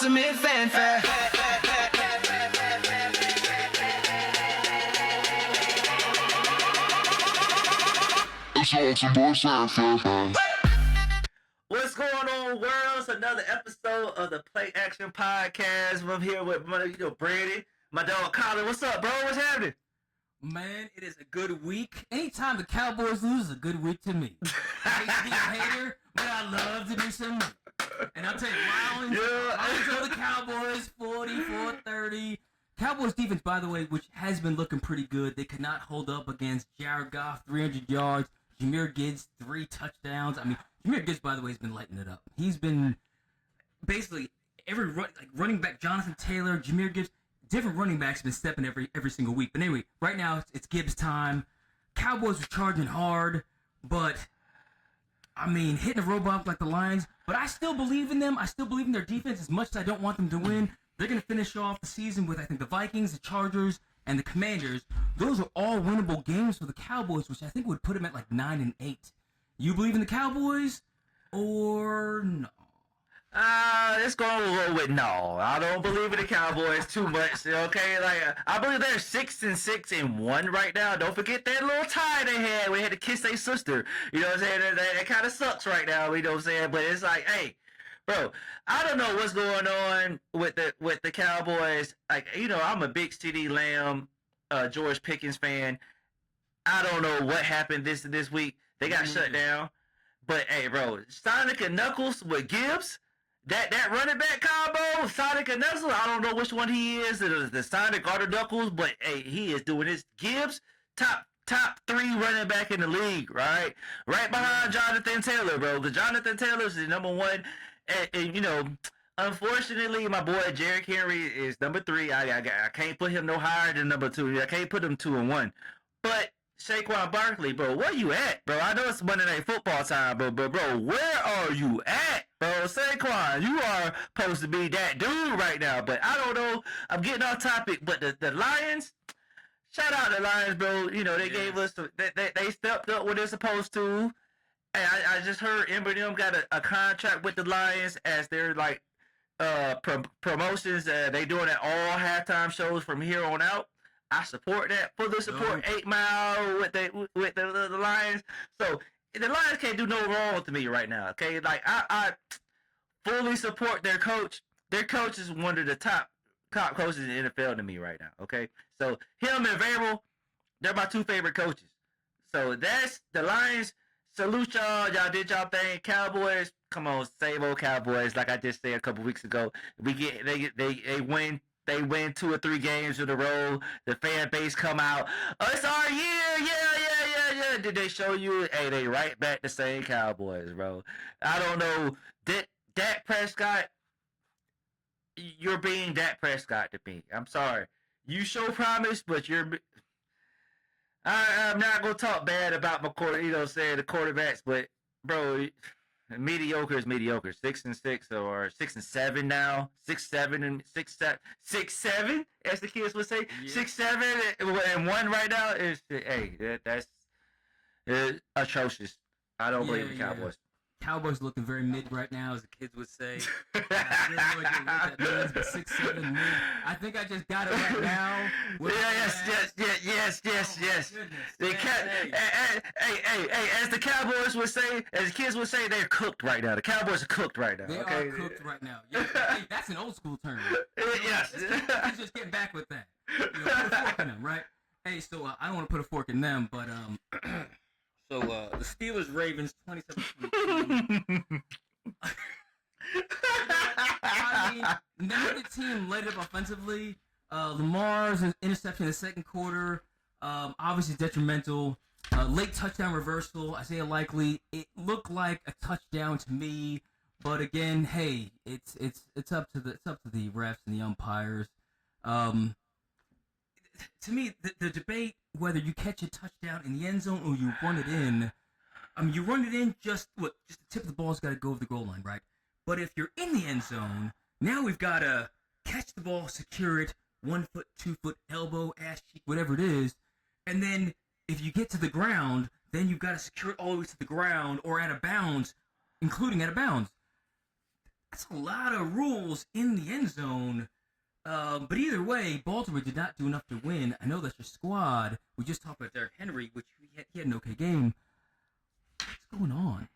ultimate fanfare. What's going on, world? It's another episode of the PlayAction Podcast. I'm here with Brady, my dog Colin. What's up, bro? What's happening? Man, it is a good week. Anytime the Cowboys lose is a good week to me. I hate to be a hater, but I love to do something. And I'll tell you, Lions over the Cowboys, 44-30. Cowboys defense, by the way, which has been looking pretty good. They could not hold up against Jared Goff, 300 yards. Jahmyr Gibbs, 3 touchdowns. I mean, Jahmyr Gibbs, by the way, has been lighting it up. He's been basically running back, Jonathan Taylor, Jahmyr Gibbs, different running backs have been stepping every single week. But anyway, right now it's Gibbs time. Cowboys are charging hard, but I mean, hitting a robot like the Lions. But I still believe in them. I still believe in their defense as much as I don't want them to win. They're going to finish off the season with, I think, the Vikings, the Chargers, and the Commanders. Those are all winnable games for the Cowboys, which I think would put them at like 9-8. You believe in the Cowboys or no? Let's go with no. I don't believe in the Cowboys too much. Okay, I believe they're 6-6-1 right now. Don't forget that little tie they had. We had to kiss their sister. You know what I'm saying? That kind of sucks right now. You know what I'm saying? But it's like, hey, bro, I don't know what's going on with the Cowboys. Like, I'm a big CeeDee Lamb, George Pickens fan. I don't know what happened this week. They got shut down. But hey, bro, Sonic and Knuckles with Gibbs. That running back combo, Sonic and Knuckles, I don't know which one he is, the Sonic or the Knuckles, but hey, he is doing his Gibbs, top 3 running back in the league, right? Right behind Jonathan Taylor, bro. The Jonathan Taylor is the number 1, and unfortunately, my boy Jerrick Henry is number 3. I can't put him no higher than number 2. I can't put him 2 and 1. But Saquon Barkley, bro, where you at, bro? I know it's Monday Night Football time, but bro, where are you at, bro? Saquon, you are supposed to be that dude right now, but I don't know. I'm getting off topic, but the Lions, shout out the Lions, bro. They gave us, they stepped up what they're supposed to. And I just heard Eminem got a contract with the Lions as their promotions. They doing it all halftime shows from here on out. I support that. Fully support 8 Mile with the Lions. So the Lions can't do no wrong to me right now. Okay, I fully support their coach. Their coach is one of the top coaches in the NFL to me right now. Okay, so him and Vrabel, they're my 2 favorite coaches. So that's the Lions. Salute y'all. Y'all did y'all thing. Cowboys, come on, same old Cowboys. Like I just said a couple weeks ago, they win. They win 2 or 3 games in a row. The fan base come out. Oh, it's our year. Yeah. Did they show you? Hey, they right back the same Cowboys, bro. I don't know. Dak Prescott, you're being Dak Prescott to me. I'm sorry. You show promise, but I'm not going to talk bad about my the quarterbacks, but, bro, mediocre is mediocre. 6-6 or 6-7 now. 6-7, as the kids would say. Yeah. 6-7 and 1 right now is that's atrocious. I don't believe in Cowboys. Cowboys looking very mid right now, as the kids would say. I really know what that means, but 6-7 mid. I think I just got it right now. Yes. They hey, as the Cowboys would say, as the kids would say, they're cooked right now. The Cowboys are cooked right now. They are cooked right now. Yeah, hey, that's an old school term. Yes. Let's just get back with that. Put a fork in them, right? Hey, so I don't want to put a fork in them, but So, the Steelers-Ravens, 27-22. I mean, neither team laid up offensively. Lamar's interception in the second quarter, obviously detrimental. Late touchdown reversal, Isaiah Likely. It looked like a touchdown to me, but again, hey, it's up to the refs and the umpires. To me, the debate whether you catch a touchdown in the end zone or you run it in, I mean, you run it in just the tip of the ball's got to go over the goal line, right? But if you're in the end zone, now we've got to catch the ball, secure it, 1 foot, 2 foot, elbow, ass cheek, whatever it is, and then if you get to the ground, then you've got to secure it all the way to the ground or out of bounds, including out of bounds. That's a lot of rules in the end zone. But either way, Baltimore did not do enough to win. I know that's your squad. We just talked about Derrick Henry, which he had an okay game. What's going on?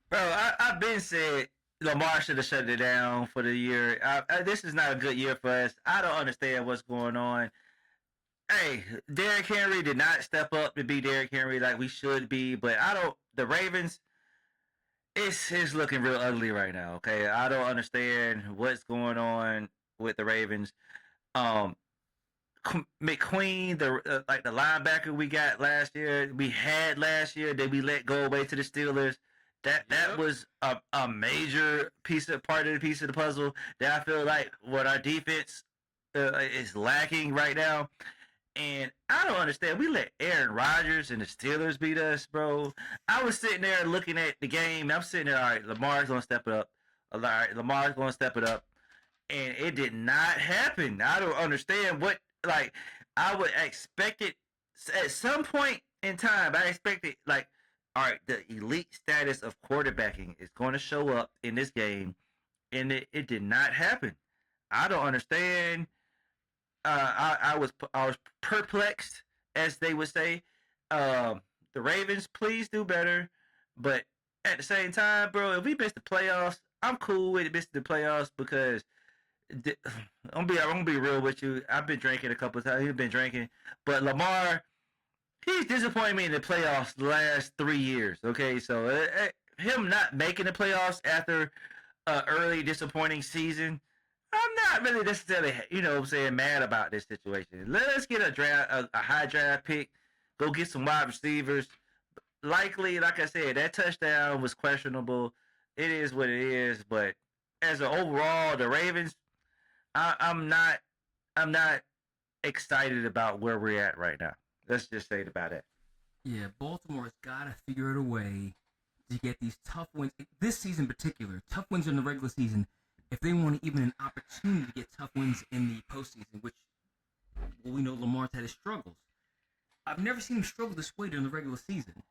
Bro, I've been said Lamar should have shut it down for the year. This is not a good year for us. I don't understand what's going on. Hey, Derrick Henry did not step up to be Derrick Henry like we should be, but the Ravens, it's looking real ugly right now, okay? I don't understand what's going on with the Ravens. McQueen, the linebacker we had last year, that we let go away to the Steelers. That was a major part of the puzzle that I feel like what our defense is lacking right now. And I don't understand. We let Aaron Rodgers and the Steelers beat us, bro. I was sitting there looking at the game. And I'm sitting there, all right, Lamar's going to step it up. All right, Lamar's going to step it up. And it did not happen. I don't understand what, like, I would expect it at some point in time. I expected, like, all right, the elite status of quarterbacking is going to show up in this game. And it did not happen. I don't understand. I was perplexed, as they would say. The Ravens, please do better. But at the same time, bro, if we miss the playoffs, I'm cool with missing the playoffs because I'm gonna be real with you. I've been drinking a couple of times. He's been drinking, but Lamar, he's disappointed me in the playoffs the last 3 years. Okay, so him not making the playoffs after an early disappointing season, I'm not really necessarily, mad about this situation. Let's get a high draft pick, go get some wide receivers. Likely, like I said, that touchdown was questionable. It is what it is, but as an overall, the Ravens, I'm not excited about where we're at right now. Let's just say it about it. Yeah, Baltimore's got to figure out a way to get these tough wins. This season in particular, tough wins in the regular season, if they want even an opportunity to get tough wins in the postseason, which we know Lamar's had his struggles. I've never seen him struggle this way during the regular season.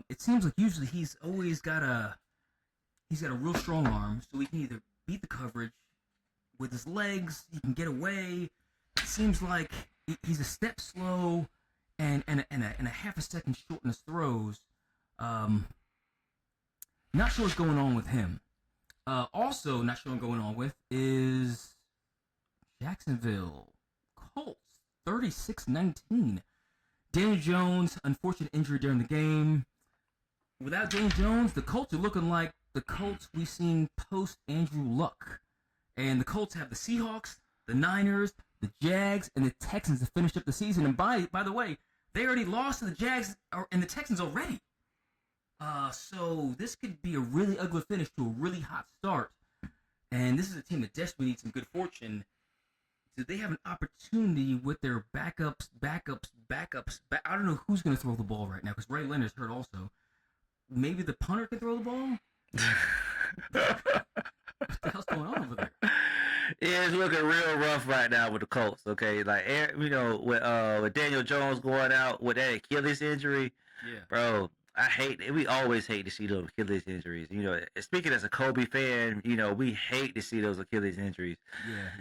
It seems like usually he's always got a real strong arm, so he can either beat the coverage with his legs, he can get away. It seems like he's a step slow and a half a second short in his throws. Not sure what's going on with him. Also, not sure what's going on with is Jacksonville Colts 36-19. Daniel Jones, unfortunate injury during the game. Without Daniel Jones, the Colts are looking like the Colts we've seen post Andrew Luck. And the Colts have the Seahawks, the Niners, the Jags, and the Texans to finish up the season. And by the way, they already lost to the Jags and the Texans already. So this could be a really ugly finish to a really hot start. And this is a team that desperately needs some good fortune. Do they have an opportunity with their backups? I don't know who's going to throw the ball right now because Ray Leonard's hurt also. Maybe the punter can throw the ball? What the hell's going on over there? Yeah, it's looking real rough right now with the Colts, okay? Like, with Daniel Jones going out with that Achilles injury, yeah, bro, we always hate to see those Achilles injuries. Speaking as a Kobe fan, we hate to see those Achilles injuries.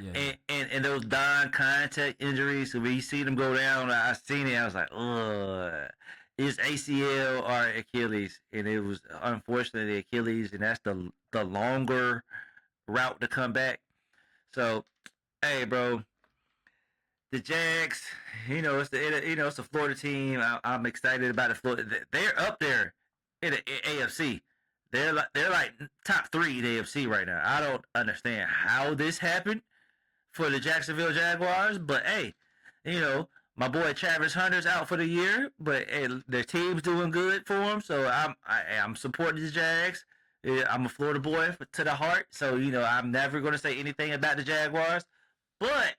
Yeah. And those non-contact injuries, so when you see them go down, I seen it, I was like, ugh. It's ACL or Achilles, and it was unfortunately Achilles, and that's the longer route to come back. So, hey, bro, the Jags, it's a Florida team. I'm excited about the Florida. They're up there in the AFC. They're like top 3 in the AFC right now. I don't understand how this happened for the Jacksonville Jaguars, but hey, my boy Travis Hunter's out for the year, but hey, their team's doing good for him. So I'm supporting the Jags. I'm a Florida boy to the heart, so I'm never gonna say anything about the Jaguars. But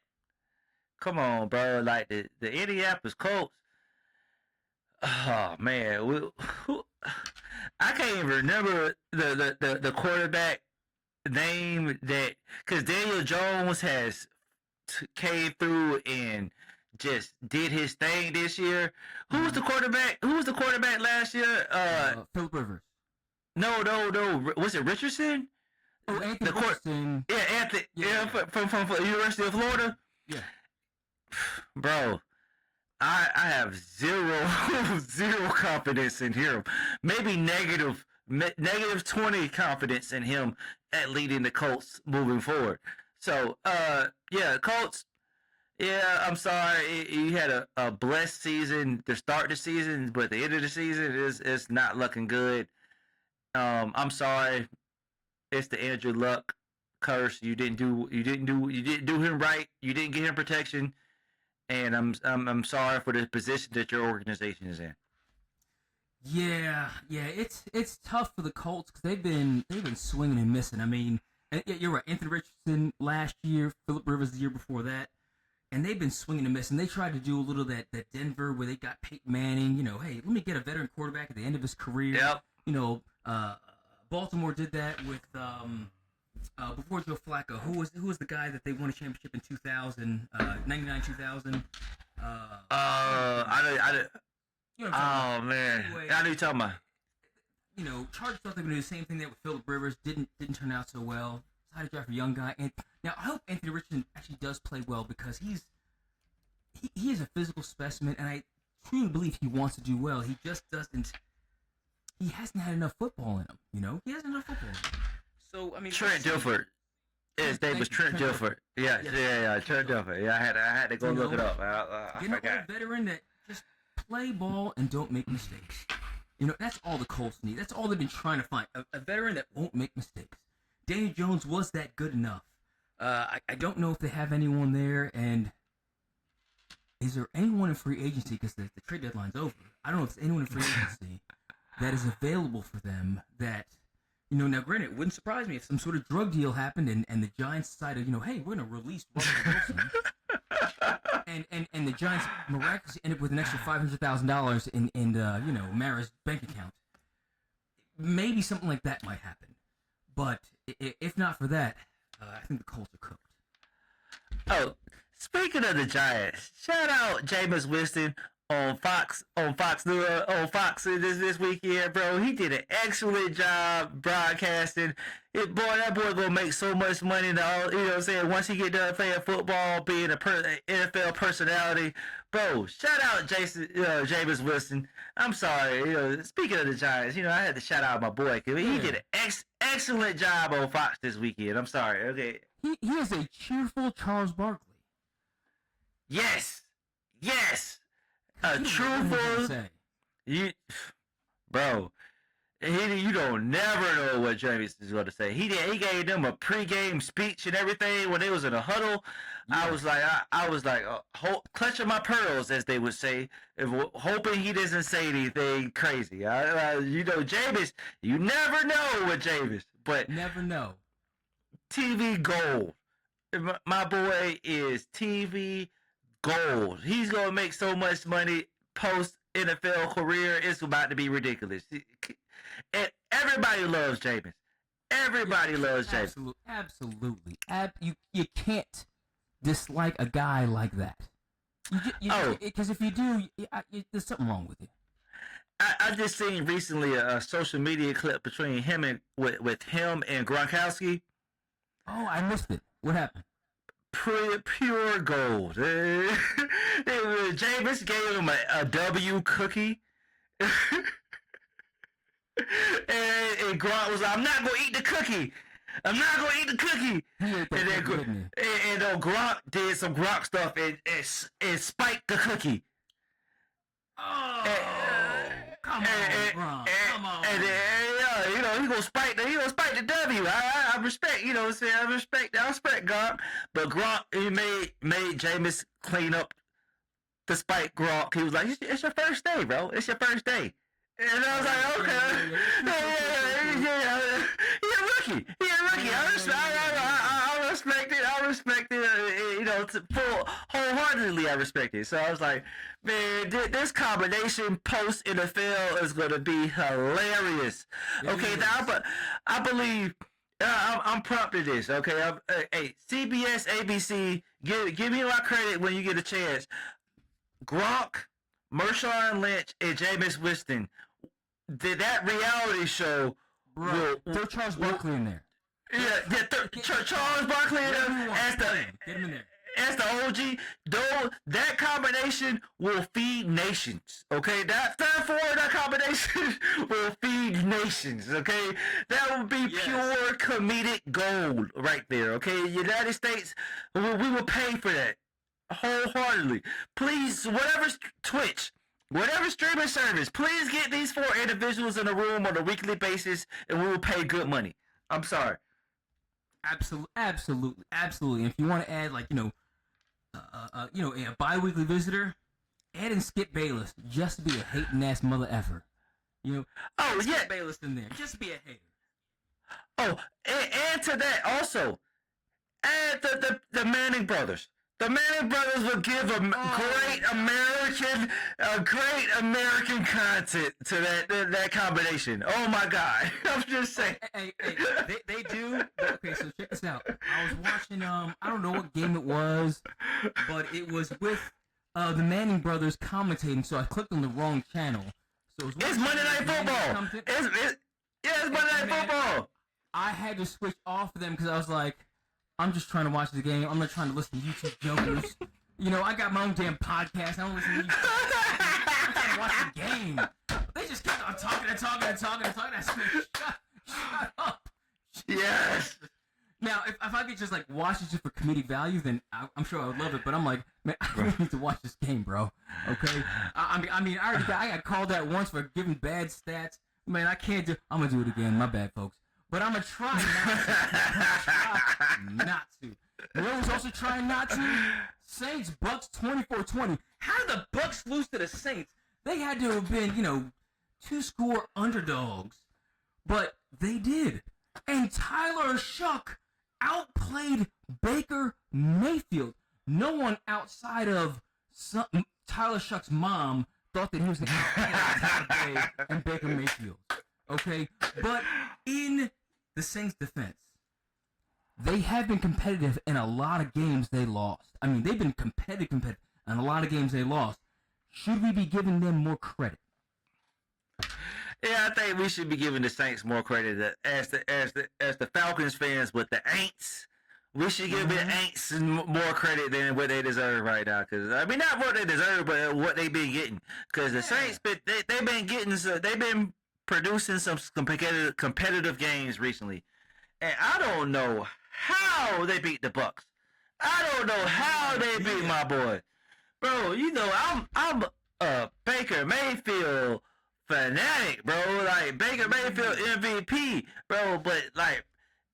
come on, bro, like the Indianapolis Colts. Oh man, I can't even remember the quarterback name because Daniel Jones has came through and just did his thing this year. Who was the quarterback? Who was the quarterback last year? Philip Rivers. No. Was it Richardson? Anthony Richardson. Yeah, Anthony. Yeah, from University of Florida. Yeah. Bro, I have zero confidence in him. Maybe negative 20 confidence in him at leading the Colts moving forward. So, Colts. Yeah, I'm sorry. You had a blessed season to start the season, but the end of the season is not looking good. I'm sorry. It's the Andrew Luck curse. You didn't do him right. You didn't get him protection, and I'm sorry for the position that your organization is in. Yeah, it's tough for the Colts because they've been swinging and missing. I mean, you're right. Anthony Richardson last year, Phillip Rivers the year before that. And they've been swinging and missing. They tried to do a little that Denver where they got Peyton Manning. Hey, let me get a veteran quarterback at the end of his career. Yep. Baltimore did that with before Joe Flacco. Who was the guy that they won a championship in 2000, 99, 2000? I oh man, anyway, I know you're talking about. Chargers thought they were going to do the same thing there with Phillip Rivers. Didn't turn out so well. Decided to draft a young guy, and now I hope Anthony Richardson actually does play well because he is a physical specimen, and I truly believe he wants to do well. He just doesn't. He hasn't had enough football in him. He hasn't enough football in him. So I mean, Trent Dilford. His name was Trent Dilford. Yeah, Trent Dilford. Yeah, I had to go look it up. I forgot. A veteran that just play ball and don't make mistakes. That's all the Colts need. That's all they've been trying to find. A veteran that won't make mistakes. Danny Jones was that good enough. I don't know if they have anyone there, and is there anyone in free agency, because the trade deadline's over. I don't know if there's anyone in free agency that is available for them that, now granted, it wouldn't surprise me if some sort of drug deal happened and the Giants decided, hey, we're going to release Russell Wilson. and the Giants miraculously ended up with an extra $500,000 in Mara's bank account. Maybe something like that might happen. But if not for that, I think the Colts are cooked. Oh, speaking of the Giants, shout out Jameis Winston on Fox this weekend, bro. He did an excellent job broadcasting. That boy gonna make so much money now. You know what I'm saying? Once he get done playing football, being a NFL personality, bro. Shout out Jameis Winston. I'm sorry. Speaking of the Giants, I had to shout out my boy. He did an excellent job on Fox this weekend. I'm sorry. Okay. He is a cheerful Charles Barkley. Yes. A truthful. Bro. You don't never know what Jameis is going to say. He gave them a pregame speech and everything when they was in a huddle. Yeah. I was like, clutching my pearls, as they would say, hoping he doesn't say anything crazy. Jameis, you never know with Jameis, but never know. TV gold. My boy is TV gold. He's gonna make so much money post NFL career. It's about to be ridiculous. And everybody loves Jameis. Everybody loves Jameis. Absolutely. You can't dislike a guy like that. Because if you do, there's something wrong with you. I just seen recently a social media clip between him and with him and Gronkowski. Oh, I missed it. What happened? Pure gold. Jameis gave him a W cookie. And Gronk was like, I'm not going to eat the cookie. And then Gronk did some Gronk stuff and spiked the cookie. Oh, come on, Gronk. Come on. And then, he gonna spike the W. I respect, I respect Gronk. But Gronk, he made Jameis clean up the spike Gronk. He was like, it's your first day, bro. It's your first day. And I was like, okay. He's a rookie. I respect it. Wholeheartedly I respect it. So I was like, man, this combination post NFL is going to be hilarious. Okay, now, I believe I'm prompted this. Okay, hey, CBS, ABC, give me my credit when you get a chance. Gronk, Marshawn Lynch, and Jameis Winston. That reality show, throw Charles Barkley in there. Charles Barkley as Get him in there. As the OG, though, that combination will feed nations. Okay, that combination will feed nations. Okay, that will be pure comedic gold right there. Okay, United States, we will pay for that wholeheartedly. Please, whatever Twitch, whatever streaming service, please get these 4 individuals in a room on a weekly basis, and we will pay good money. I'm sorry. Absolutely. If you want to add, like, a bi-weekly visitor, add in Skip Bayless just to be a hating ass mother effer. Skip Bayless in there just to be a hater. Oh, and to that also, add the Manning brothers. The Manning brothers will give a great American content to that combination. Oh my God! I'm just saying. Hey, they do. Okay, so check this out. I was watching. I don't know what game it was, but it was with the Manning brothers commentating. So I clicked on the wrong channel. So it's Monday Night Football. It's Monday Night Football. I had to switch off of them because I was like, I'm just trying to watch the game. I'm not trying to listen to YouTube jokers. I got my own damn podcast. I don't listen to YouTube. I'm trying to watch the game. They just kept on talking. I said, shut up. Yes. Now, if I could just like watch it just for comedic value, then I'm sure I would love it. But I'm like, man, I don't need to watch this game, bro. Okay. I mean, I got called out once for giving bad stats. Man, I can't do. I'm gonna do it again. My bad, folks. But I'm going to try not to. You know who's also trying not to? Saints, Bucs 24-20. How did the Bucs lose to the Saints? They had to have been, 2-score underdogs. But they did. And Tyler Shuck outplayed Baker Mayfield. No one outside of Tyler Shuck's mom thought that he was going to outplay Tampa Bay and Baker Mayfield. Okay? But in the Saints' defense, they have been competitive in a lot of games they lost. I mean, they've been competitive in a lot of games they lost. Should we be giving them more credit? Yeah, I think we should be giving the Saints more credit as the Falcons fans with the Aints. We should give the Aints more credit than what they deserve right now. Cause I mean, not what they deserve, but what they've been getting. Because the Saints, they've been producing some competitive games recently, and I don't know how they beat the Bucs. I don't know how they beat my boy, bro. I'm a Baker Mayfield fanatic, bro. Like Baker Mayfield MVP, bro. But like,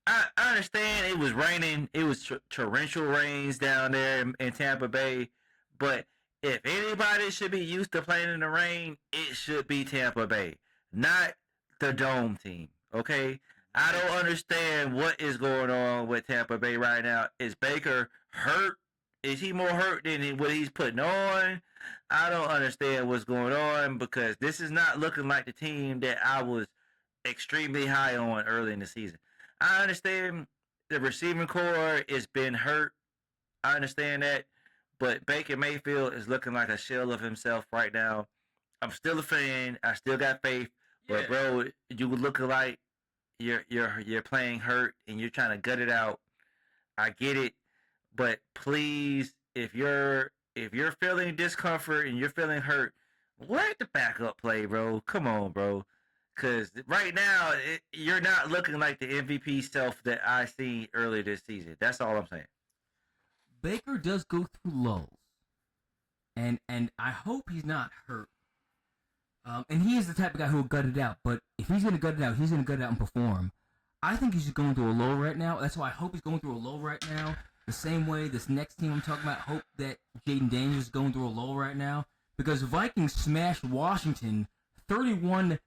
I understand it was raining. It was torrential rains down there in Tampa Bay, but if anybody should be used to playing in the rain, it should be Tampa Bay. Not the dome team, okay? I don't understand what is going on with Tampa Bay right now. Is Baker hurt? Is he more hurt than what he's putting on? I don't understand what's going on because this is not looking like the team that I was extremely high on early in the season. I understand the receiving core has been hurt. I understand that. But Baker Mayfield is looking like a shell of himself right now. I'm still a fan. I still got faith. But bro, you look like you're playing hurt and you're trying to gut it out. I get it, but please, if you're feeling discomfort and you're feeling hurt, let the backup play, bro. Come on, bro. Because right now you're not looking like the MVP self that I seen earlier this season. That's all I'm saying. Baker does go through lulls, and I hope he's not hurt. And he is the type of guy who will gut it out. But if he's going to gut it out, he's going to gut it out and perform. I think he's just going through a low right now. That's why I hope he's going through a low right now. The same way this next team I'm talking about, hope that Jaden Daniels is going through a low right now. Because the Vikings smashed Washington 31-0.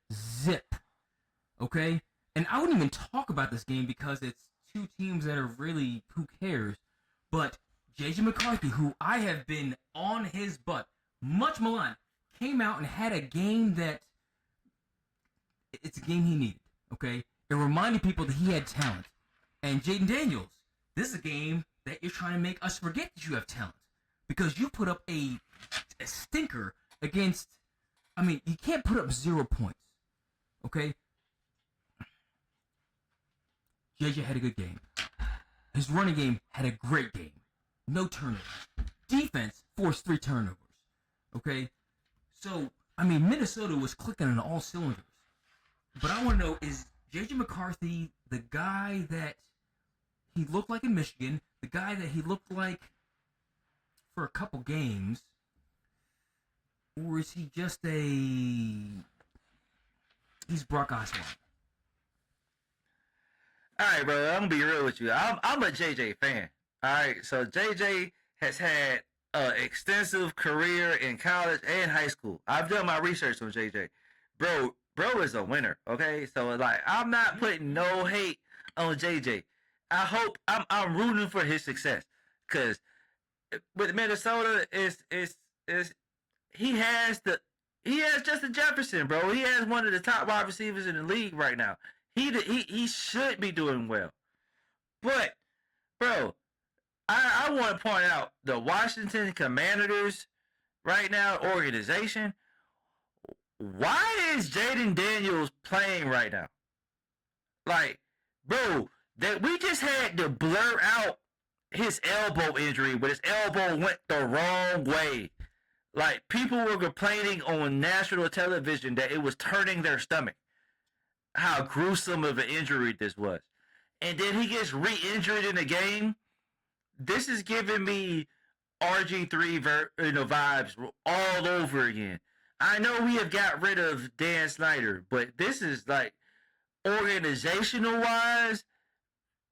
Okay? And I wouldn't even talk about this game because it's two teams that are really, who cares? But J.J. McCarthy, who I have been on his butt, much maligned, came out and had a game that it's a game he needed, okay? It reminded people that he had talent. And Jaden Daniels, this is a game that you're trying to make us forget that you have talent. Because you put up a stinker against, I mean, you can't put up 0 points, okay? JJ had a good game. His running game had a great game. No turnovers. Defense forced 3 turnovers. Okay? So, I mean, Minnesota was clicking on all cylinders. But I want to know, is JJ McCarthy the guy that he looked like in Michigan, the guy that he looked like for a couple games, or is he just he's Brock Osweiler? All right, bro. I'm gonna be real with you. I'm a JJ fan. All right, so JJ has had an extensive career in college and high school. I've done my research on JJ. Bro is a winner. Okay, so like I'm not putting no hate on JJ. I hope I'm rooting for his success, because with Minnesota is he has Justin Jefferson, bro. He has one of the top wide receivers in the league right now. He should be doing well. But, bro, I want to point out the Washington Commanders right now organization. Why is Jaden Daniels playing right now? Like, bro, that we just had to blur out his elbow injury, but his elbow went the wrong way. Like, people were complaining on national television that it was turning their stomach. How gruesome of an injury this was. And then he gets re-injured in the game. This is giving me RG3 vibes all over again. I know we have got rid of Dan Snyder, but this is like organizational wise,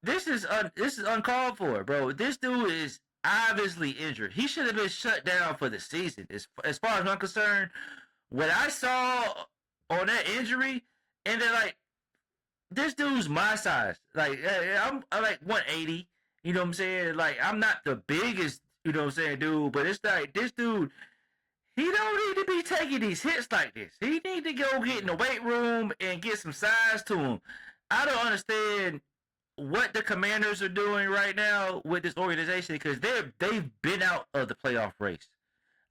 this is uncalled for, bro. This dude is obviously injured. He should have been shut down for the season. As far as I'm concerned, what I saw on that injury, and then like this dude's my size. Like I'm like 180. You know what I'm saying? Like I'm not the biggest, you know what I'm saying, dude. But it's like this dude, he don't need to be taking these hits like this. He need to go get in the weight room and get some size to him. I don't understand what the Commanders are doing right now with this organization, because they've been out of the playoff race.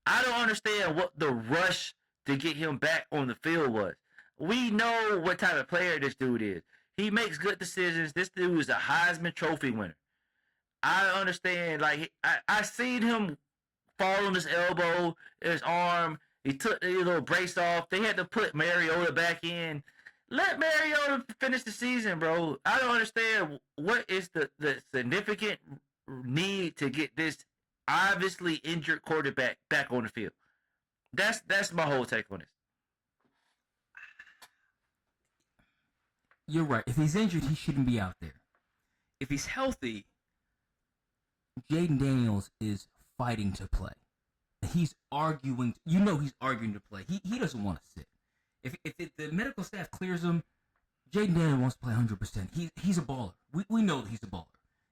I don't understand what the rush to get him back on the field was. We know what type of player this dude is. He makes good decisions. This dude is a Heisman Trophy winner. I understand. Like I seen him fall on his elbow, his arm. He took the little brace off. They had to put Mariota back in. Let Mariota finish the season, bro. I don't understand what is the significant need to get this obviously injured quarterback back on the field. That's my whole take on this. You're right. If he's injured, he shouldn't be out there. If he's healthy, Jaden Daniels is fighting to play. He's arguing. You know he's arguing to play. He doesn't want to sit. If the medical staff clears him, Jaden Daniels wants to play 100%. He's a baller. We know that he's a baller.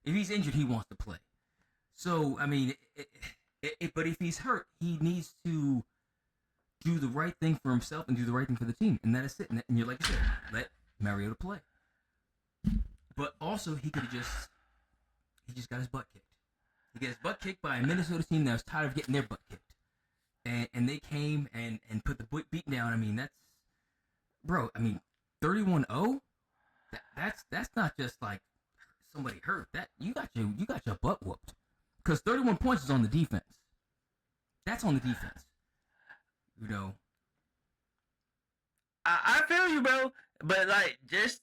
If he's injured, he wants to play. So, I mean, but if he's hurt, he needs to do the right thing for himself and do the right thing for the team. And that is it. And you're like you said, let Mariota play. But also, he just got his butt kicked. He got his butt kicked by a Minnesota team that was tired of getting their butt kicked. And they came and put the beat down. I mean, that's, bro, I mean, 31-0? That's not just like somebody hurt. That you got your butt whooped. Because 31 points is on the defense. That's on the defense. You know. I feel you, bro. But like just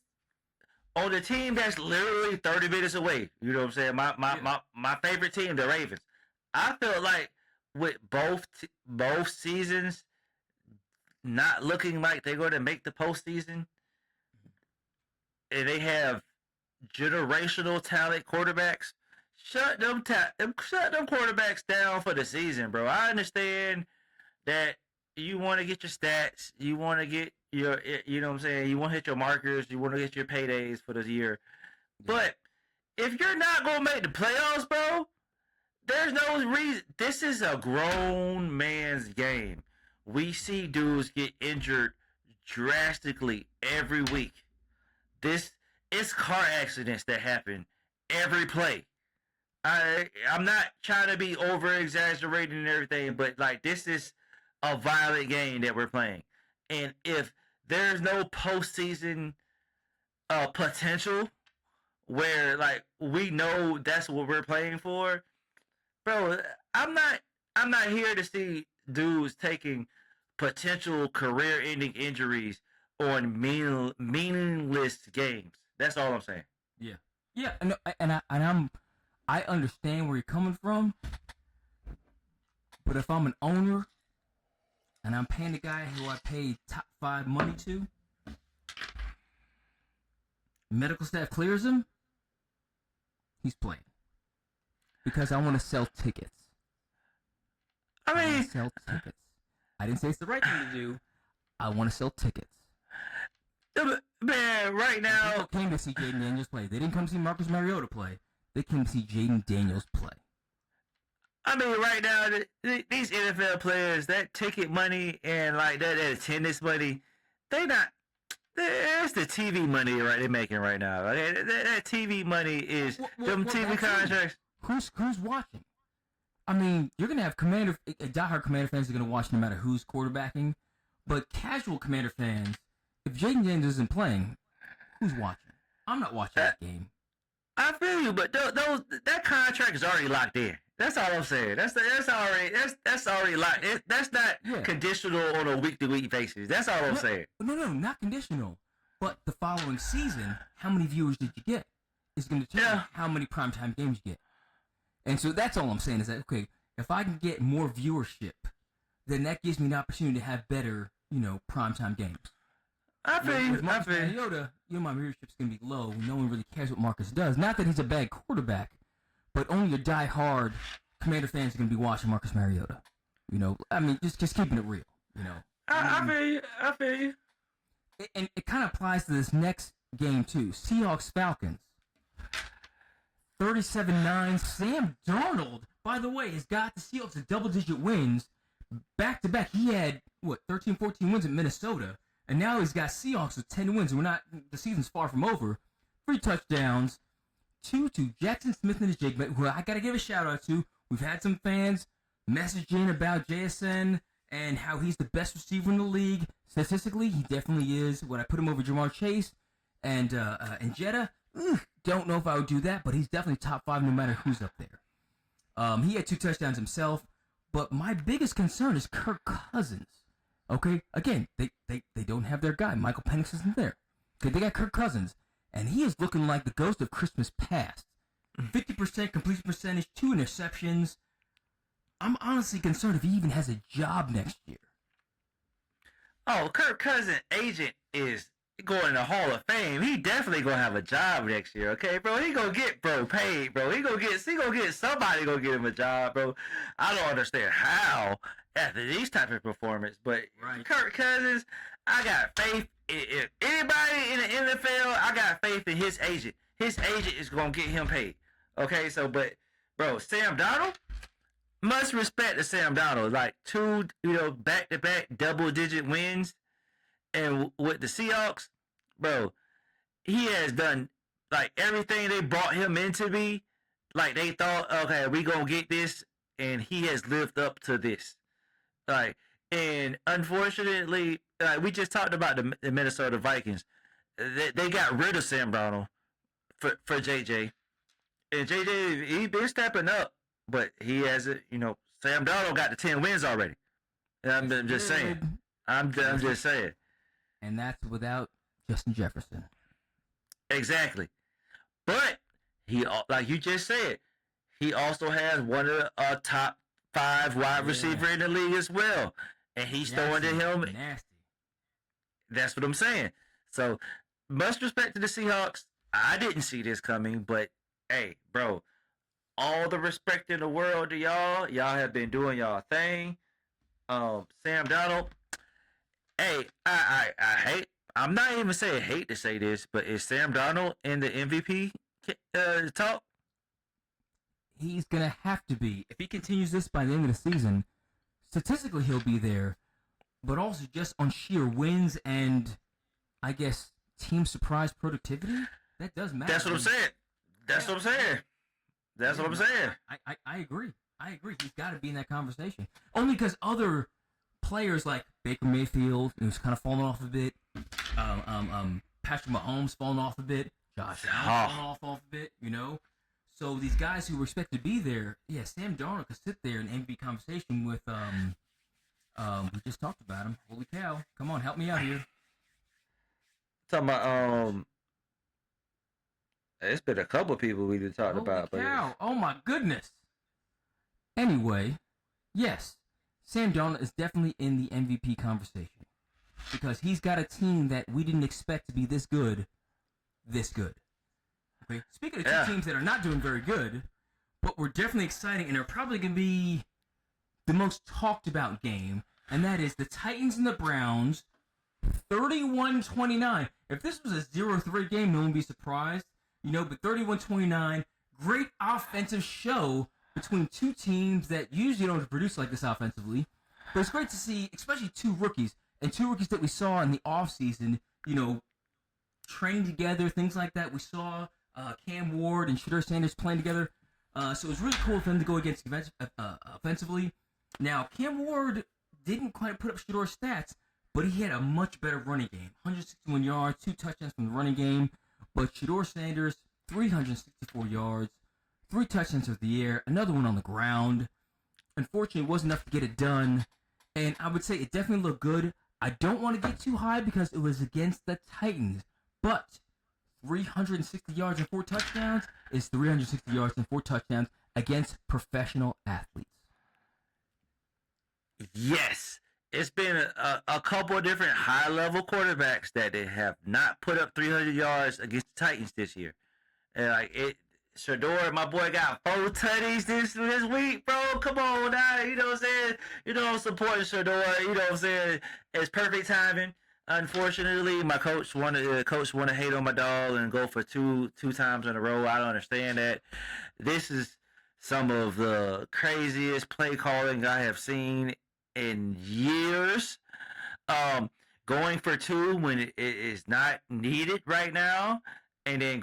on the team that's literally 30 minutes away. You know what I'm saying? My favorite team, the Ravens. I feel like with both seasons not looking like they're going to make the postseason, and they have generational talent quarterbacks, shut them quarterbacks down for the season, bro. I understand that you want to get your stats, you want to get your, you know what I'm saying, you want to hit your markers, you want to get your paydays for the year. But if you're not going to make the playoffs, bro, there's no reason. This is a grown man's game. We see dudes get injured drastically every week. It's car accidents that happen every play. I'm not trying to be over exaggerating and everything, but like this is a violent game that we're playing. And if there's no postseason potential where like we know that's what we're playing for, bro. I'm not here to see dudes taking potential career-ending injuries on meaningless games. That's all I'm saying. Yeah, I understand where you're coming from, but if I'm an owner and I'm paying the guy who I paid top 5 money to, medical staff clears him, he's playing. Because I want to sell tickets. I sell tickets. I didn't say it's the right thing to do. I want to sell tickets. Man, right now... People came to see Jaden Daniels play. They didn't come see Marcus Mariota play. They came to see Jaden Daniels play. I mean, right now, these NFL players, that ticket money and like that attendance money, that's the TV money they're making right now. That TV money is them TV contracts. Who's watching? I mean, you're going to have diehard Commander fans are going to watch no matter who's quarterbacking, but casual Commander fans, if Jaden Daniels isn't playing, who's watching? I'm not watching that game. I feel you, but that contract is already locked in. That's all I'm saying. That's already locked. That's not conditional on a week-to-week basis. That's all I'm saying. No, not conditional. But the following season, how many viewers did you get? Is going to tell you how many primetime games you get. And so that's all I'm saying is that, okay, if I can get more viewership, then that gives me an opportunity to have better, primetime games. I feel you. With Marcus Mariota, my viewership's going to be low. No one really cares what Marcus does. Not that he's a bad quarterback, but only your die-hard Commander fans are going to be watching Marcus Mariota. I mean, just keeping it real, I feel you. And it kind of applies to this next game, too. Seahawks-Falcons. 37-9. Sam Darnold, by the way, has got the Seahawks at double-digit wins. Back-to-back, he had, 13, 14 wins in Minnesota. And now he's got Seahawks with 10 wins. The season's far from over. 3 touchdowns. 2 to Jackson Smith and his Jake, who I got to give a shout-out to. We've had some fans message in about JSN and how he's the best receiver in the league. Statistically, he definitely is. When I put him over Jamar Chase and Jetta, don't know if I would do that, but he's definitely top 5 no matter who's up there. He had 2 touchdowns himself, but my biggest concern is Kirk Cousins. Okay, again, they don't have their guy. Michael Penix isn't there. Okay, they got Kirk Cousins, and he is looking like the ghost of Christmas past. 50% completion percentage, 2 interceptions. I'm honestly concerned if he even has a job next year. Oh, Kirk Cousins' agent is going to the Hall of Fame. He definitely gonna have a job next year, okay, bro? He gonna get paid, bro. He gonna get somebody gonna get him a job, bro. I don't understand how after these type of performance, but Kirk Cousins, I got faith. If anybody in the NFL, I got faith in his agent. His agent is gonna get him paid. Okay, so but bro, Sam Darnold, much respect to Sam Darnold. Like 2, back-to-back double-digit wins. And with the Seahawks, bro, he has done like everything they brought him in to be. Like they thought, okay, we gonna get this, and he has lived up to this. Like, and unfortunately, we just talked about the Minnesota Vikings. They got rid of Sam Darnold for JJ, and JJ he been stepping up, but he hasn't. Sam Darnold got the 10 wins already. I'm just saying. I'm just saying. And that's without Justin Jefferson. Exactly. But he, like you just said, he also has one of the top 5 wide receiver in the league as well. And he's throwing to him. Nasty. That's what I'm saying. So, much respect to the Seahawks. I didn't see this coming, but hey, bro, all the respect in the world to y'all. Y'all have been doing y'all thing. Sam Darnold. Hey, I'm not even saying hate to say this, but is Sam Darnold in the MVP talk? He's going to have to be. If he continues this by the end of the season, statistically he'll be there, but also just on sheer wins and, I guess, team surprise productivity, that does matter. That's what I'm saying. That's what I'm saying. I agree. He's got to be in that conversation. Only because other players like Baker Mayfield, who's kind of fallen off a bit, Patrick Mahomes fallen off a bit, Josh Allen falling off a bit, So these guys who were expected to be there, Sam Darnold could sit there in MVP conversation with we just talked about him. Holy cow! Come on, help me out here. Talking about it's been a couple of people we did talk about. Holy cow! Oh my goodness. Anyway, yes, Sam Darnold is definitely in the MVP conversation because he's got a team that we didn't expect to be this good. Okay. Speaking of two teams that are not doing very good, but we're definitely exciting and they're probably going to be the most talked about game, and that is the Titans and the Browns, 31-29. If this was a 0-3 game, no one would be surprised, but 31-29, great offensive show between two teams that usually don't produce like this offensively. But it's great to see, especially two rookies that we saw in the offseason, train together, things like that. We saw Cam Ward and Shedeur Sanders playing together. So it was really cool for them to go against offensively. Now, Cam Ward didn't quite put up Shedor's stats, but he had a much better running game. 161 yards, 2 touchdowns from the running game. But Shedeur Sanders, 364 yards, 3 touchdowns of the air, another one on the ground. Unfortunately, it wasn't enough to get it done. And I would say it definitely looked good. I don't want to get too high because it was against the Titans. But 360 yards and 4 touchdowns is 360 yards and 4 touchdowns against professional athletes. Yes. It's been a couple of different high-level quarterbacks that they have not put up 300 yards against the Titans this year. And Shedeur, my boy, got 4 tutties this week, bro. Come on now, you know what I'm saying? I'm supporting Shedeur. You know what I'm saying? It's perfect timing. Unfortunately, my coach wanted to hate on my dog and go for two times in a row. I don't understand that. This is some of the craziest play calling I have seen in years. Going for 2 when it is not needed right now, and then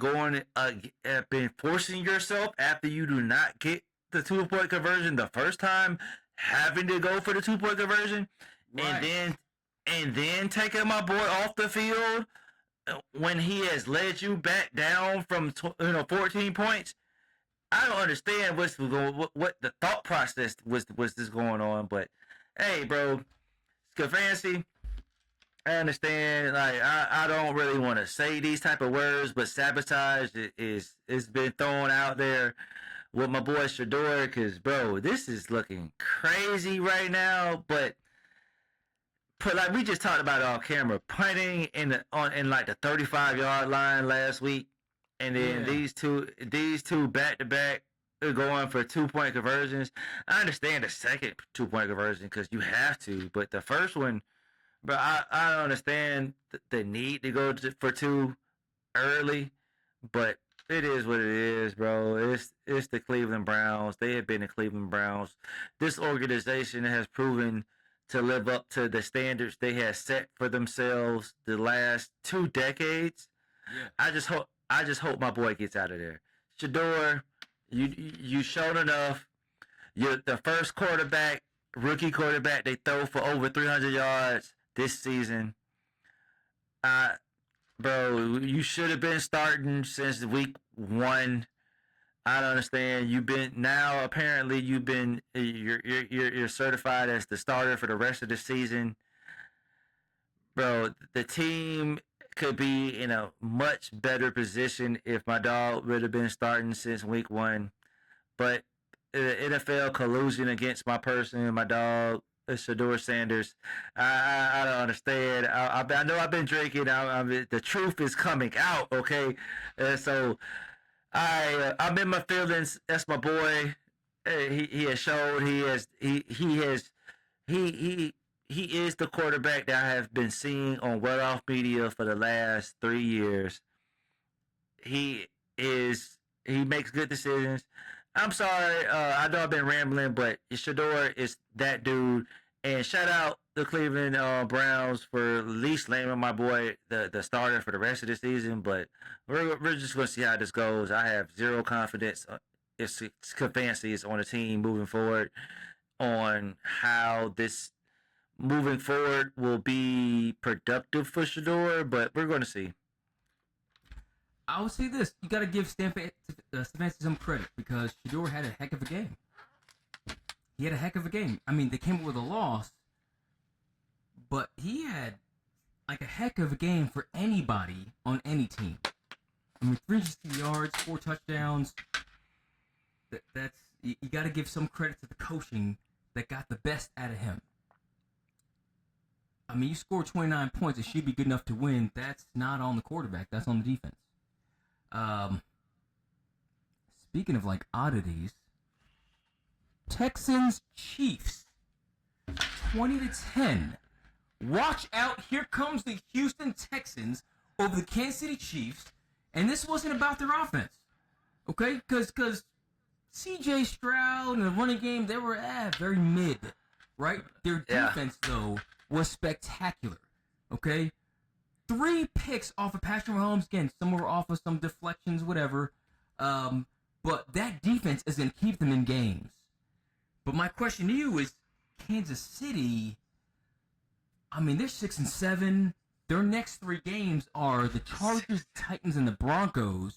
been forcing yourself after you do not get the 2-point conversion the first time, having to go for the 2-point conversion, right. and then taking my boy off the field when he has led you back down from 14 points. I don't understand what the thought process was this going on, but hey, bro, it's good fancy. I understand. I don't really want to say these type of words, but sabotage is been thrown out there with my boy Shedeur, because bro, this is looking crazy right now. But like we just talked about it on camera, punting in the 35-yard line last week, and then these two back to back going for 2-point conversions. I understand the second 2-point conversion because you have to, but the first one, bro, I don't understand the need to go for 2 early, but it is what it is, bro. It's the Cleveland Browns. They have been the Cleveland Browns. This organization has proven to live up to the standards they have set for themselves the last 2 decades. Yeah. I just hope my boy gets out of there. Shedeur, you showed enough. You're the first rookie quarterback they throw for over 300 yards this season. Bro, you should have been starting since week 1. I don't understand. You're certified as the starter for the rest of the season. Bro, the team could be in a much better position if my dog would have been starting since week 1. But the NFL collusion against my person, my dog, Shedeur Sanders, I don't understand. I know I've been drinking. The truth is coming out, okay? So I'm in my feelings. That's my boy. He has showed he is the quarterback that I have been seeing on Well Off Media for the last 3 years. He makes good decisions. I'm sorry, I know I've been rambling, but Shedeur is that dude. And shout out the Cleveland Browns for at least naming my boy the starter for the rest of the season. But we're just going to see how this goes. I have zero confidence if Stefanski is on the team moving forward on how this moving forward will be productive for Shedeur, but we're going to see. I would say this: you got to give Stefanski some credit because Shador had a heck of a game. He had a heck of a game. I mean, they came up with a loss, but he had like a heck of a game for anybody on any team. I mean, 360 yards, 4 touchdowns. That's you got to give some credit to the coaching that got the best out of him. I mean, you scored 29 points. It should be good enough to win. That's not on the quarterback. That's on the defense. Speaking of like oddities, Texans Chiefs 20-10. Watch out! Here comes the Houston Texans over the Kansas City Chiefs, and this wasn't about their offense, okay? Because C.J. Stroud and the running game, they were very mid, right? Their defense though was spectacular, okay? 3 picks off of Patrick Mahomes. Again, some were off of some deflections, whatever. But that defense is going to keep them in games. But my question to you is, Kansas City, I mean, they're 6-7. Their next 3 games are the Chargers, Titans, and the Broncos.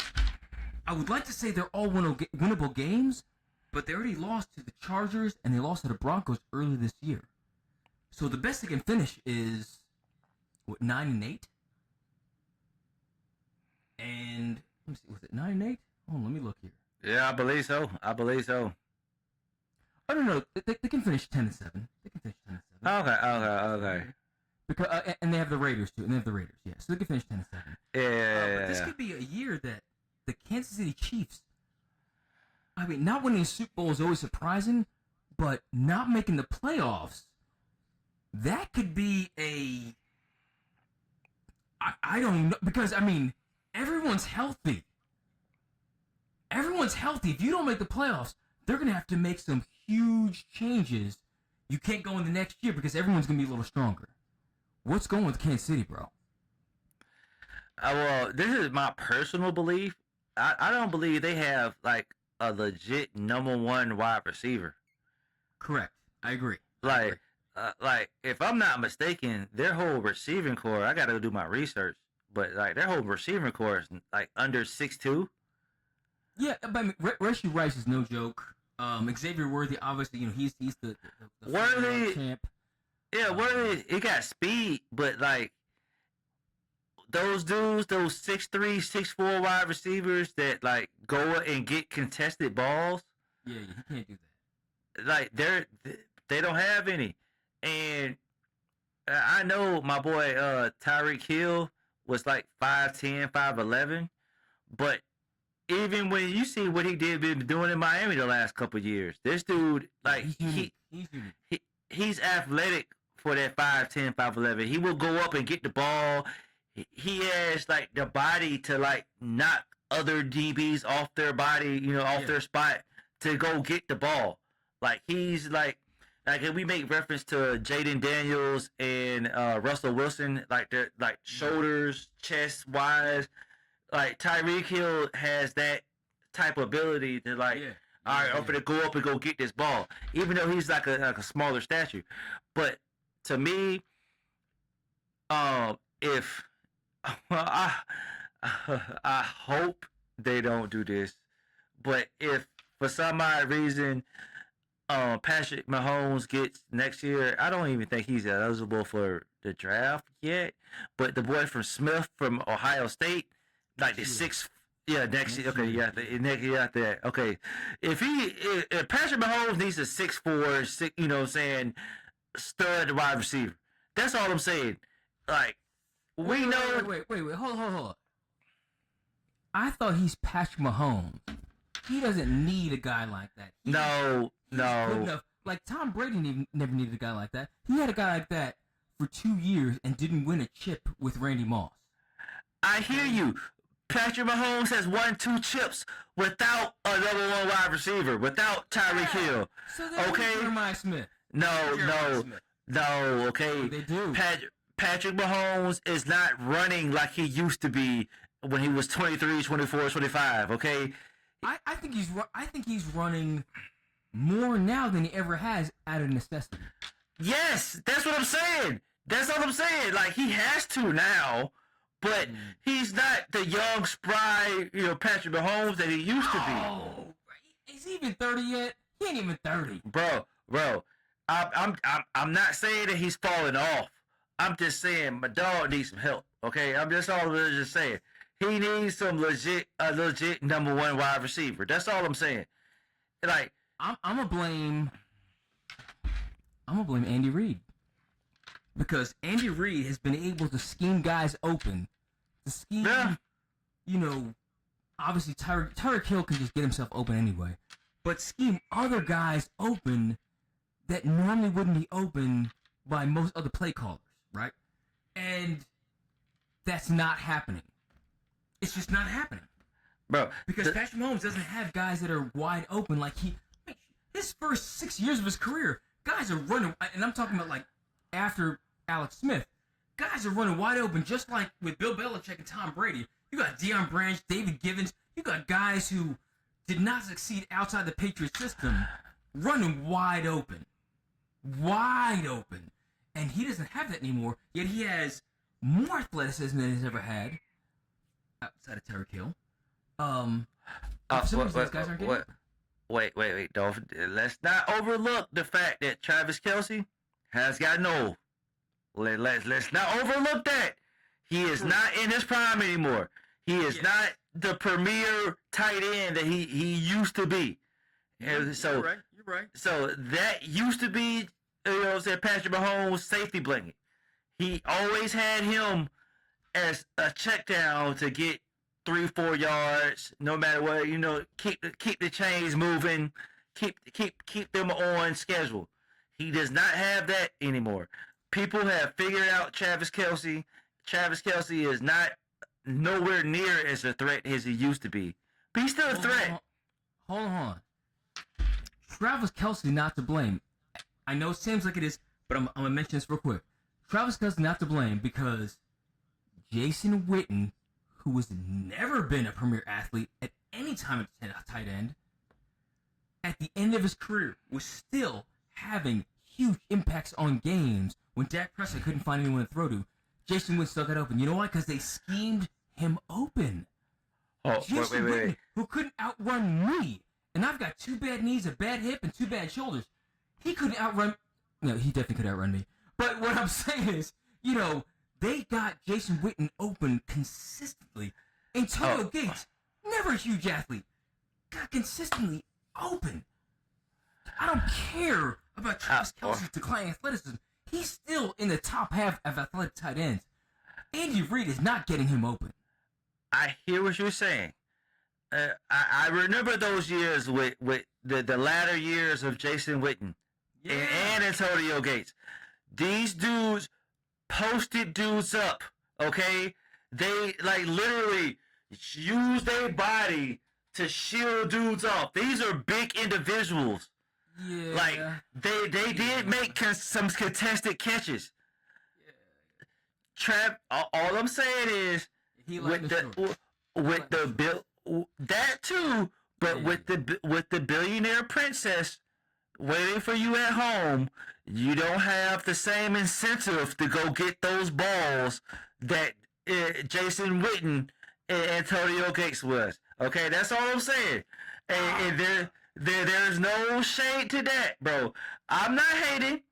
I would like to say they're all winnable games, but they already lost to the Chargers and they lost to the Broncos early this year. So the best they can finish is, 9-8? And, let me see, was it 9-8? Oh, let me look here. Yeah, I believe so. Oh, no, they can finish 10-7. They can finish 10-7. Okay. Because and they have the Raiders too. Yeah. So they can finish 10-7. Yeah. But this could be a year that the Kansas City Chiefs, I mean, not winning a Super Bowl is always surprising, but not making the playoffs, that could be I don't even know, because, I mean, everyone's healthy. If you don't make the playoffs, they're going to have to make some huge changes. You can't go in the next year because everyone's going to be a little stronger. What's going with Kansas City, bro? Well, this is my personal belief. I don't believe they have, like, a legit number 1 wide receiver. Correct. I agree. Like, if I'm not mistaken, their whole receiving core, I got to do my research, but, like, their whole receiving core is, like, under 6'2". Yeah, but I mean, Rashee Rice is no joke. Xavier Worthy, obviously, he's the Worthy champ. Yeah, Worthy, he got speed, but, like, those dudes, those 6'3", 6'4" wide receivers that, like, go and get contested balls. Yeah, he can't do that. Like, they don't have any. And I know my boy Tyreek Hill was like 5'10", 5'11", but even when you see what he been doing in Miami the last couple of years, this dude, like, he's athletic for that 5'10", 5'11". He will go up and get the ball. He has, like, the body to, like, knock other DBs off their body, off their spot to go get the ball. Like, he's, like if we make reference to Jaden Daniels and Russell Wilson, like, they're, like, shoulders, chest wise, like, Tyreek Hill has that type of ability to, like, all right, I'm going to go up and go get this ball, even though he's like a smaller stature. But to me, if I hope they don't do this, but if for some odd reason Patrick Mahomes gets next year, I don't even think he's eligible for the draft yet. But the boy from Smith from Ohio State, like the next year. Okay, next year after that. Okay, if Patrick Mahomes needs a 6'4", stud wide receiver, that's all I'm saying. Like, we know. Wait, hold on. I thought he's Patrick Mahomes. He doesn't need a guy like that. No. Good enough. Like, Tom Brady never needed a guy like that. He had a guy like that for 2 years and didn't win a chip with Randy Moss. I hear you. Patrick Mahomes has won 2 chips without a number 1 wide receiver, without Tyreek Hill. So okay. Jeremiah Smith. No. Okay. They do. Patrick Mahomes is not running like he used to be when he was 23, 24, 25. Okay. I think he's running more now than he ever has out of necessity. Yes, that's what I'm saying. That's all I'm saying. Like, he has to now, but he's not the young, spry, Patrick Mahomes that he used to be. Oh, is he even 30 yet? He ain't even 30. Bro, I'm not saying that he's falling off. I'm just saying my dog needs some help. Okay, I'm just saying he needs a legit number one wide receiver. That's all I'm saying. Like I'm gonna blame Andy Reid, because Andy Reid has been able to scheme guys open. To scheme, obviously Tyreek Hill can just get himself open anyway, but scheme other guys open that normally wouldn't be open by most other play callers, right? And that's not happening. It's just not happening. Bro, because Patrick Mahomes doesn't have guys that are wide open like his first 6 years of his career, guys are running, and I'm talking about like after Alex Smith, guys are running wide open just like with Bill Belichick and Tom Brady. You got Deion Branch, David Givens, you got guys who did not succeed outside the Patriots system running wide open. Wide open. And he doesn't have that anymore, yet he has more athleticism than he's ever had outside of Tyreek Hill. Those guys aren't getting Wait. Let's not overlook the fact that Travis Kelce has gotten old. Let's not overlook that. He is not in his prime anymore. He is not the premier tight end that he used to be. And so You're right. So that used to be, Patrick Mahomes' safety blanket. He always had him as a check down to get 3-4 yards, no matter what. Keep the chains moving, keep them on schedule. He does not have that anymore. People have figured out Travis Kelce. Travis Kelce is not nowhere near as a threat as he used to be, but he's still a threat. Hold on. Travis Kelce not to blame. I know it seems like it is, but I'm gonna mention this real quick. Travis Kelce not to blame because Jason Witten, who has never been a premier athlete at any time at tight end, at the end of his career was still having huge impacts on games when Dak Prescott couldn't find anyone to throw to. Jason Witten still got open. You know why? Because they schemed him open. Oh, Jason wait. Witten, who couldn't outrun me, and I've got 2 bad knees, a bad hip, and 2 bad shoulders. He couldn't outrun. No, he definitely could outrun me. But what I'm saying is, they got Jason Witten open consistently. Antonio Gates, never a huge athlete, got consistently open. I don't care about Travis Kelce's declining athleticism. He's still in the top half of athletic tight ends. Andy Reid is not getting him open. I hear what you're saying. I remember those years with the latter years of Jason Witten and Antonio Gates. These dudes posted dudes up, okay? They literally use their body to shield dudes off. These are big individuals. Yeah. They did make some contested catches. All I'm saying is with the bill that too, but with the billionaire princess waiting for you at home, you don't have the same incentive to go get those balls that Jason Witten and Antonio Gates was. Okay, that's all I'm saying. And there's no shade to that, bro. I'm not hating.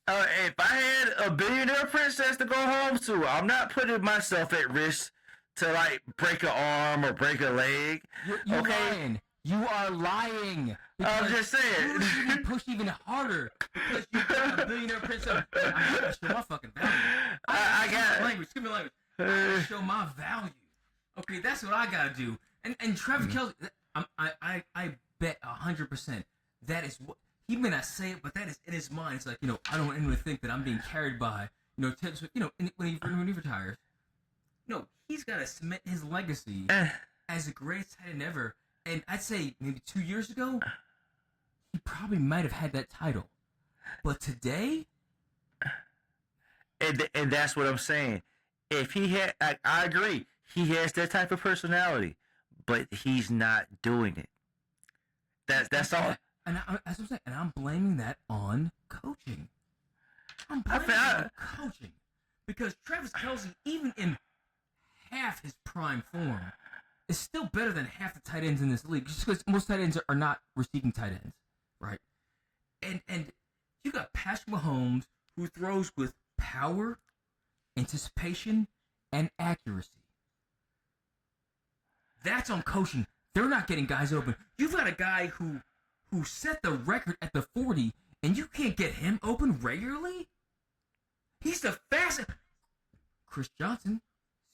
If I had a billionaire princess to go home to, I'm not putting myself at risk to break an arm or break a leg. You're lying. You are lying. I'm just saying. You should be pushed even harder because you got a billionaire princess. I gotta show my fucking value. I got language. Give me language. I gotta show my value. Okay, that's what I gotta do. And Travis Kelce, I bet 100% that is what he may not say it, but that is in his mind. It's like, I don't want anyone to think that I'm being carried by, Taylor Swift, when he retires. No, he's got to cement his legacy as the greatest tight end ever. And I'd say maybe 2 years ago, he probably might have had that title. But today, and that's what I'm saying. If he had, I agree, he has that type of personality, but he's not doing it. That's all. And that's what I'm saying. And I'm blaming that on coaching. I'm blaming it on coaching. Because Travis Kelce, even in half his prime form is still better than half the tight ends in this league. Just because most tight ends are not receiving tight ends, right? And you got Patrick Mahomes, who throws with power, anticipation, and accuracy. That's on coaching. They're not getting guys open. You've got a guy who set the record at the 40, and you can't get him open regularly? He's the fastest. Chris Johnson,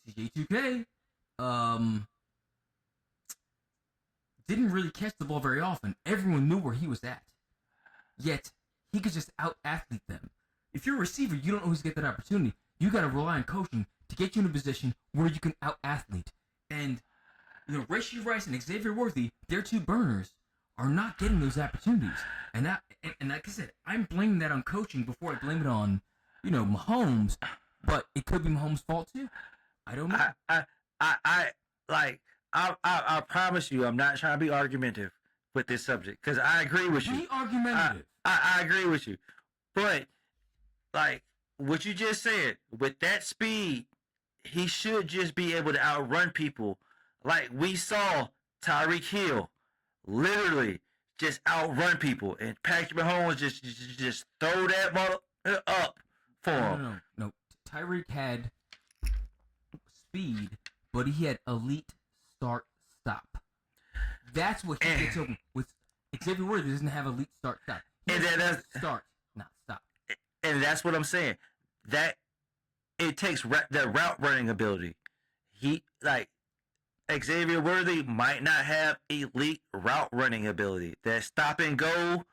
CJ2K, didn't really catch the ball very often. Everyone knew where he was at. Yet, he could just out-athlete them. If you're a receiver, you don't always get that opportunity. You got to rely on coaching to get you in a position where you can out-athlete. And, Rashee Rice and Xavier Worthy, their two burners, are not getting those opportunities. And like I said, I'm blaming that on coaching before I blame it on, Mahomes. But it could be Mahomes' fault too. I don't know. I promise you, I'm not trying to be argumentative with this subject because I agree with you. Be argumentative. I agree with you, but what you just said, with that speed, he should just be able to outrun people. Like we saw Tyreek Hill literally just outrun people, and Patrick Mahomes just throw that ball up for him. No. Tyreek had speed, but he had elite start-stop. That's what he gets open with. Xavier Worthy doesn't have elite start-stop. And that's start, not stop. And that's what I'm saying. That it takes the route running ability. Xavier Worthy might not have elite route running ability. That stop and go,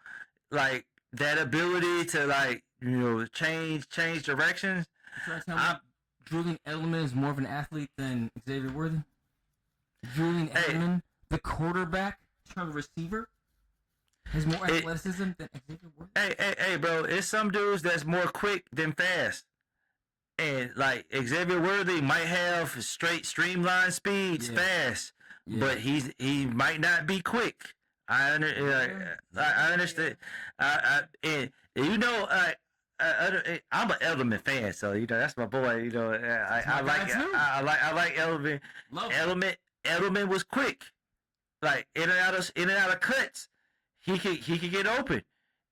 that ability to change directions. You're trying to tell me Julian Edelman is more of an athlete than Xavier Worthy? Julian Edelman, the quarterback, turned receiver, has more athleticism than Xavier Worthy? Hey, bro, it's some dudes that's more quick than fast. And, Xavier Worthy might have straight streamline speeds fast, but he might not be quick. I understand. I'm an Edelman fan, so that's my boy. I like Edelman. Edelman was quick, in and out of cuts. He could get open,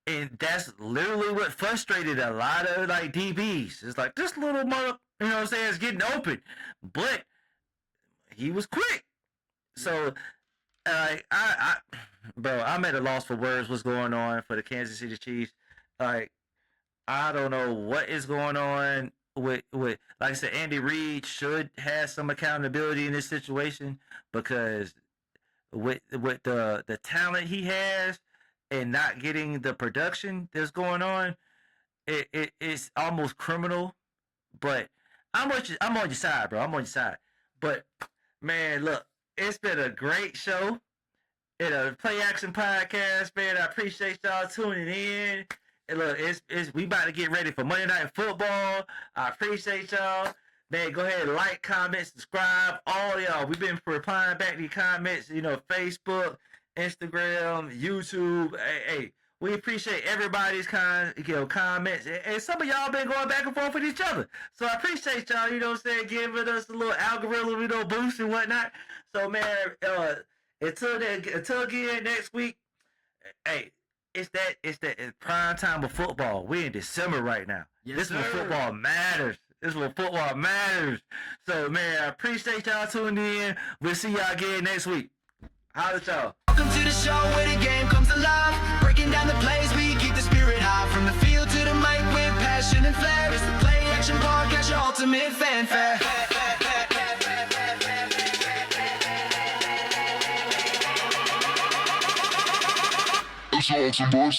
and that's literally what frustrated a lot of DBs. It's this little mother, is getting open, but he was quick. So, bro, I'm at a loss for words. What's going on for the Kansas City Chiefs? I don't know what is going on with like I said, Andy Reid should have some accountability in this situation because with the talent he has and not getting the production that's going on, it's almost criminal. But I'm on your side, bro. I'm on your side. But man, look, it's been a great show. It's a PlayAction Podcast, man. I appreciate y'all tuning in. And look, we about to get ready for Monday Night Football. I appreciate y'all. Man, go ahead and like, comment, subscribe. All y'all. We've been replying back to your comments, Facebook, Instagram, YouTube. Hey, we appreciate everybody's comments. And some of y'all been going back and forth with each other. So I appreciate y'all, giving us a little algorithm, boost and whatnot. So man, until again next week, hey, it's prime time of football. We're in December right now. Yes, this is when football matters. So, man, I appreciate y'all tuning in. We'll see y'all again next week. Holla at y'all. Welcome to the show where the game comes alive. Breaking down the plays, we keep the spirit high. From the field to the mic with passion and flair. It's the PlayAction Podcast, your ultimate fanfare. It's all to more